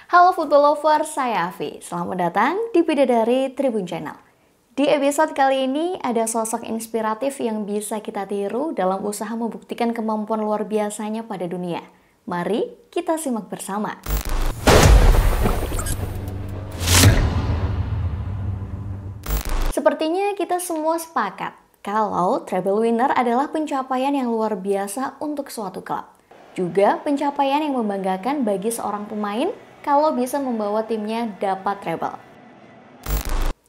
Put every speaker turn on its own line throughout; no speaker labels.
Halo football lover, saya Avi. Selamat datang di Bidadari Tribun Channel. Di episode kali ini ada sosok inspiratif yang bisa kita tiru dalam usaha membuktikan kemampuan luar biasanya pada dunia. Mari kita simak bersama. Sepertinya kita semua sepakat kalau treble winner adalah pencapaian yang luar biasa untuk suatu klub. Juga pencapaian yang membanggakan bagi seorang pemain kalau bisa membawa timnya dapat treble.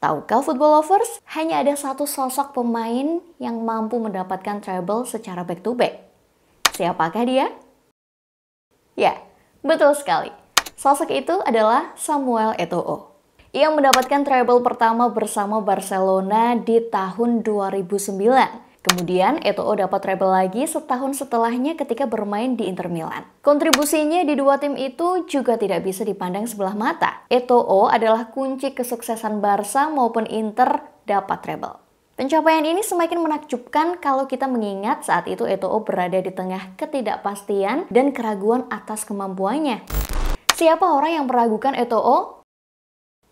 Tahukah football lovers, hanya ada satu sosok pemain yang mampu mendapatkan treble secara back to back. Siapakah dia? Ya, betul sekali. Sosok itu adalah Samuel Eto'o. Ia mendapatkan treble pertama bersama Barcelona di tahun 2009. Kemudian Eto'o dapat treble lagi setahun setelahnya ketika bermain di Inter Milan. Kontribusinya di dua tim itu juga tidak bisa dipandang sebelah mata. Eto'o adalah kunci kesuksesan Barca maupun Inter dapat treble. Pencapaian ini semakin menakjubkan kalau kita mengingat saat itu Eto'o berada di tengah ketidakpastian dan keraguan atas kemampuannya. Siapa orang yang meragukan Eto'o?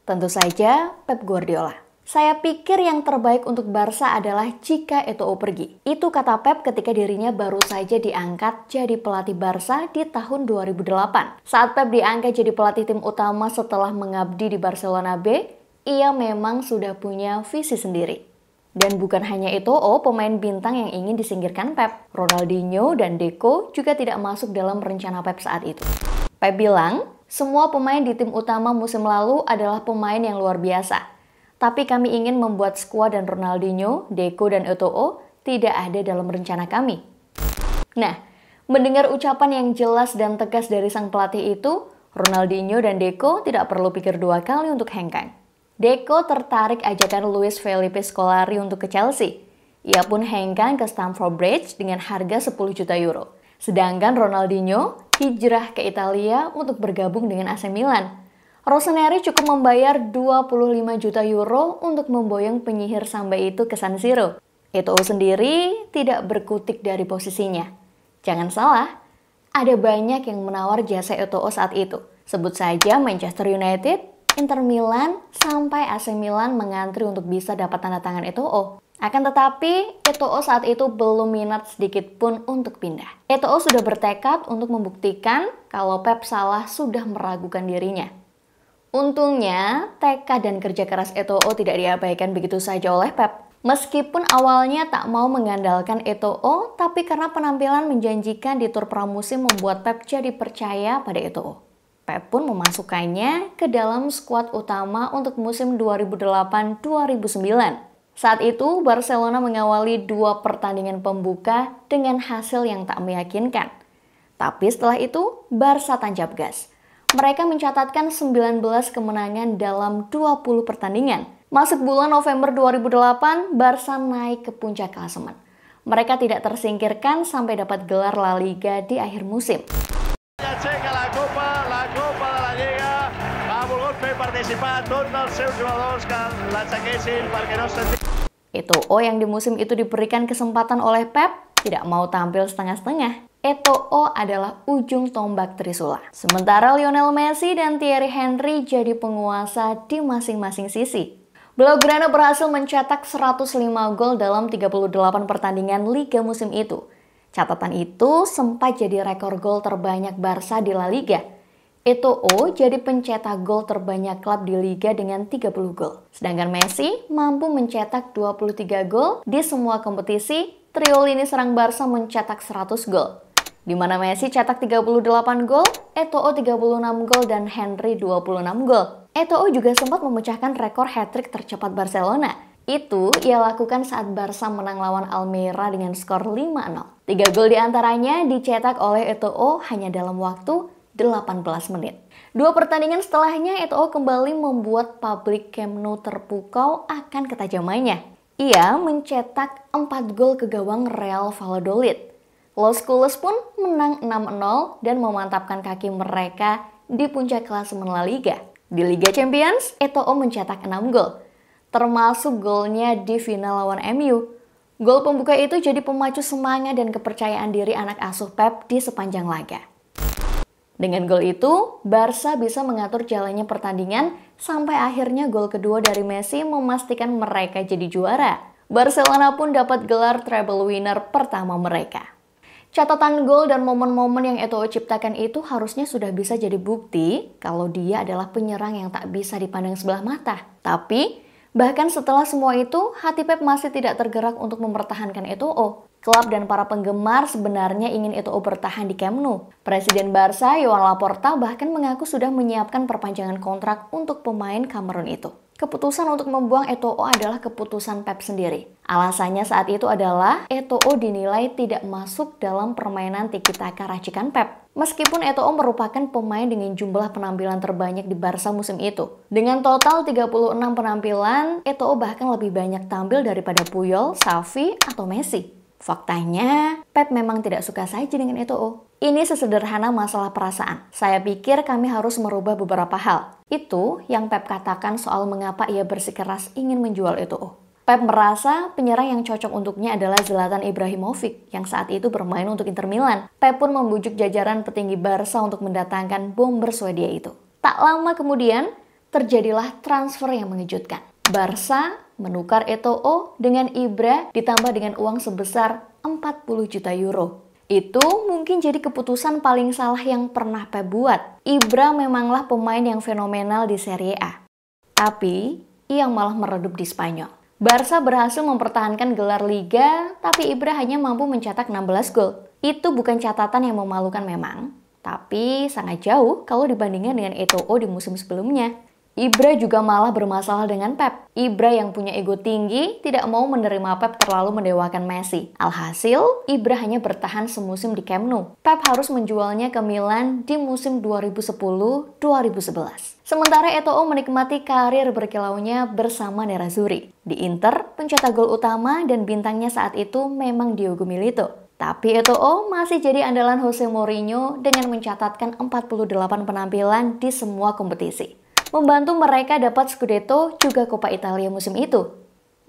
Tentu saja Pep Guardiola. Saya pikir yang terbaik untuk Barca adalah jika Eto'o pergi. Itu kata Pep ketika dirinya baru saja diangkat jadi pelatih Barca di tahun 2008. Saat Pep diangkat jadi pelatih tim utama setelah mengabdi di Barcelona B, ia memang sudah punya visi sendiri. Dan bukan hanya Eto'o, pemain bintang yang ingin disingkirkan Pep. Ronaldinho dan Deco juga tidak masuk dalam rencana Pep saat itu. Pep bilang, semua pemain di tim utama musim lalu adalah pemain yang luar biasa. Tapi kami ingin membuat skuad dan Ronaldinho, Deco, dan Eto'o tidak ada dalam rencana kami. Nah, mendengar ucapan yang jelas dan tegas dari sang pelatih itu, Ronaldinho dan Deco tidak perlu pikir dua kali untuk hengkang. Deco tertarik ajakan Luis Felipe Scolari untuk ke Chelsea. Ia pun hengkang ke Stamford Bridge dengan harga 10 juta euro. Sedangkan Ronaldinho hijrah ke Italia untuk bergabung dengan AC Milan. Rossoneri cukup membayar 25 juta euro untuk memboyong penyihir Samba itu ke San Siro. Eto'o sendiri tidak berkutik dari posisinya. Jangan salah, ada banyak yang menawar jasa Eto'o saat itu. Sebut saja Manchester United, Inter Milan, sampai AC Milan mengantri untuk bisa dapat tanda tangan Eto'o. Akan tetapi, Eto'o saat itu belum minat sedikit pun untuk pindah. Eto'o sudah bertekad untuk membuktikan kalau Pep salah sudah meragukan dirinya. Untungnya, tekad dan kerja keras Eto'o tidak diabaikan begitu saja oleh Pep. Meskipun awalnya tak mau mengandalkan Eto'o, tapi karena penampilan menjanjikan di tur pramusim membuat Pep jadi percaya pada Eto'o. Pep pun memasukkannya ke dalam skuad utama untuk musim 2008-2009. Saat itu, Barcelona mengawali 2 pertandingan pembuka dengan hasil yang tak meyakinkan. Tapi setelah itu, Barca tancap gas. Mereka mencatatkan 19 kemenangan dalam 20 pertandingan. Masuk bulan November 2008, Barca naik ke puncak klasemen. Mereka tidak tersingkirkan sampai dapat gelar La Liga di akhir musim. Eto'o yang di musim itu diberikan kesempatan oleh Pep tidak mau tampil setengah-setengah. Eto'o adalah ujung tombak Trisula. Sementara Lionel Messi dan Thierry Henry jadi penguasa di masing-masing sisi. Blaugrana berhasil mencetak 105 gol dalam 38 pertandingan Liga musim itu. Catatan itu sempat jadi rekor gol terbanyak Barca di La Liga. Eto'o jadi pencetak gol terbanyak klub di Liga dengan 30 gol. Sedangkan Messi mampu mencetak 23 gol di semua kompetisi. Trio lini serang Barca mencetak 100 gol. Di mana Messi cetak 38 gol, Eto'o 36 gol, dan Henry 26 gol. Eto'o juga sempat memecahkan rekor hat-trick tercepat Barcelona. Itu ia lakukan saat Barca menang lawan Almeria dengan skor 5-0. 3 gol diantaranya dicetak oleh Eto'o hanya dalam waktu 18 menit. 2 pertandingan setelahnya, Eto'o kembali membuat publik Camp Nou terpukau akan ketajamannya. Ia mencetak 4 gol ke gawang Real Valladolid. Los Culés pun menang 6-0 dan memantapkan kaki mereka di puncak klasemen La Liga. Di Liga Champions, Eto'o mencetak 6 gol, termasuk golnya di final lawan MU. Gol pembuka itu jadi pemacu semangat dan kepercayaan diri anak asuh Pep di sepanjang laga. Dengan gol itu, Barca bisa mengatur jalannya pertandingan sampai akhirnya gol kedua dari Messi memastikan mereka jadi juara. Barcelona pun dapat gelar treble winner pertama mereka. Catatan gol dan momen-momen yang Eto'o ciptakan itu harusnya sudah bisa jadi bukti kalau dia adalah penyerang yang tak bisa dipandang sebelah mata. Tapi, bahkan setelah semua itu, hati Pep masih tidak tergerak untuk mempertahankan Eto'o. Klub dan para penggemar sebenarnya ingin Eto'o bertahan di Camp Nou. Presiden Barca, Joan Laporta, bahkan mengaku sudah menyiapkan perpanjangan kontrak untuk pemain Kamerun itu. Keputusan untuk membuang Eto'o adalah keputusan Pep sendiri. Alasannya saat itu adalah Eto'o dinilai tidak masuk dalam permainan tiki-taka racikan Pep. Meskipun Eto'o merupakan pemain dengan jumlah penampilan terbanyak di Barca musim itu. Dengan total 36 penampilan, Eto'o bahkan lebih banyak tampil daripada Puyol, Xavi, atau Messi. Faktanya, Pep memang tidak suka saja dengan Eto'o. Ini sesederhana masalah perasaan. Saya pikir kami harus merubah beberapa hal. Itu yang Pep katakan soal mengapa ia bersikeras ingin menjual Eto'o. Pep merasa penyerang yang cocok untuknya adalah Zlatan Ibrahimovic yang saat itu bermain untuk Inter Milan. Pep pun membujuk jajaran petinggi Barca untuk mendatangkan bomber Swedia itu. Tak lama kemudian, terjadilah transfer yang mengejutkan. Barca menukar Eto'o dengan Ibra ditambah dengan uang sebesar 40 juta euro. Itu mungkin jadi keputusan paling salah yang pernah Pep buat. Ibra memanglah pemain yang fenomenal di Serie A. Tapi, ia malah meredup di Spanyol. Barca berhasil mempertahankan gelar Liga, tapi Ibra hanya mampu mencetak 16 gol. Itu bukan catatan yang memalukan memang, tapi sangat jauh kalau dibandingkan dengan Eto'o di musim sebelumnya. Ibra juga malah bermasalah dengan Pep. Ibra yang punya ego tinggi tidak mau menerima Pep terlalu mendewakan Messi. Alhasil, Ibra hanya bertahan semusim di Camp Nou. Pep harus menjualnya ke Milan di musim 2010-2011. Sementara Eto'o menikmati karir berkilaunya bersama Nerazzurri. Di Inter, pencetak gol utama dan bintangnya saat itu memang Diogo Milito. Tapi Eto'o masih jadi andalan Jose Mourinho dengan mencatatkan 48 penampilan di semua kompetisi. Membantu mereka dapat Scudetto juga Coppa Italia musim itu.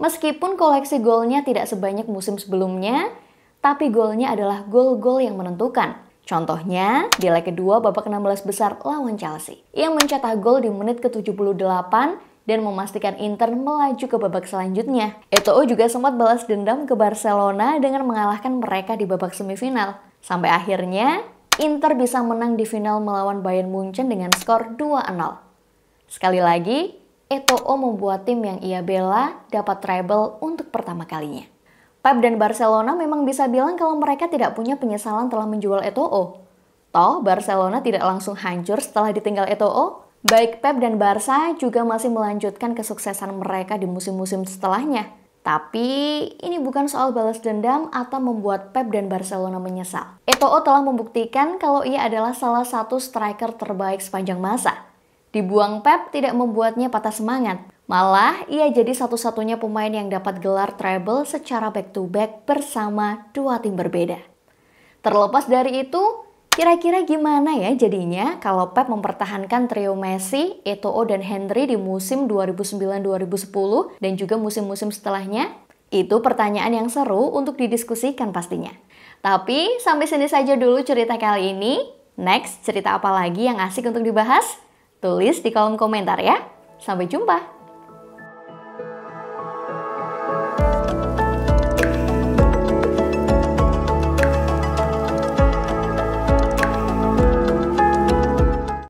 Meskipun koleksi golnya tidak sebanyak musim sebelumnya, tapi golnya adalah gol-gol yang menentukan. Contohnya, di leg kedua babak 16 besar lawan Chelsea. Ia mencetak gol di menit ke-78 dan memastikan Inter melaju ke babak selanjutnya. Eto'o juga sempat balas dendam ke Barcelona dengan mengalahkan mereka di babak semifinal. Sampai akhirnya, Inter bisa menang di final melawan Bayern Munchen dengan skor 2-0. Sekali lagi, Eto'o membuat tim yang ia bela dapat treble untuk pertama kalinya. Pep dan Barcelona memang bisa bilang kalau mereka tidak punya penyesalan telah menjual Eto'o. Toh, Barcelona tidak langsung hancur setelah ditinggal Eto'o. Baik Pep dan Barca juga masih melanjutkan kesuksesan mereka di musim-musim setelahnya. Tapi, ini bukan soal balas dendam atau membuat Pep dan Barcelona menyesal. Eto'o telah membuktikan kalau ia adalah salah satu striker terbaik sepanjang masa. Dibuang Pep tidak membuatnya patah semangat. Malah, ia jadi satu-satunya pemain yang dapat gelar treble secara back-to-back bersama dua tim berbeda. Terlepas dari itu, kira-kira gimana ya jadinya kalau Pep mempertahankan trio Messi, Eto'o, dan Henry di musim 2009-2010 dan juga musim-musim setelahnya? Itu pertanyaan yang seru untuk didiskusikan pastinya. Tapi, sampai sini saja dulu cerita kali ini. Next, cerita apa lagi yang asik untuk dibahas? Tulis di kolom komentar ya. Sampai jumpa!